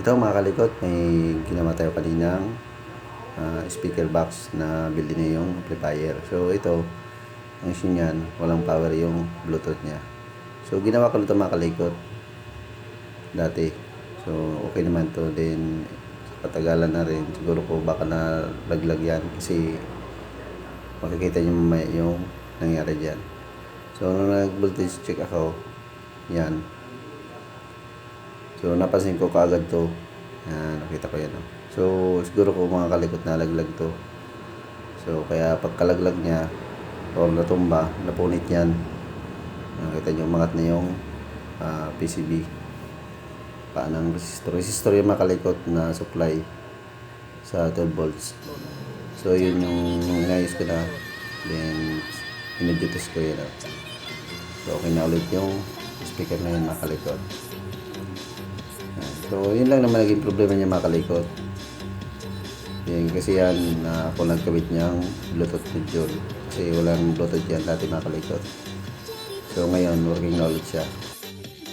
Ito mga kalikot, may ginawa tayo kaninang speaker box na built na yung amplifier. So ito, ang issue niyan, walang power yung Bluetooth niya. So ginawa ko ito mga kalikot dati. So okay naman to, then sa katagalan na rin, siguro ko baka nalaglag yan kasi makikita niyo mamaya yung nangyari dyan. So nung nag-voltage check ako, yan. So napansin ko kaagad to. Yan, nakita ko yan. So siguro ko mga kalikot na laglag to. So kaya pagkalaglag niya or natumba, napunit yan. Nakita niyo umangat na yung PCB. Paanang resistor. Resistor yung mga kalikot na supply sa 12 volts. So yun yung inayos ko na. Then inadjust ko yan. So okay na ulit yung speaker na yun mga kalikot. So yun lang naman naging problema niya mga kalikot. Yan, kasi yan ako nagkabit niyang Bluetooth module. Kasi walang Bluetooth yan dati mga kalikot. So ngayon working na ulit siya.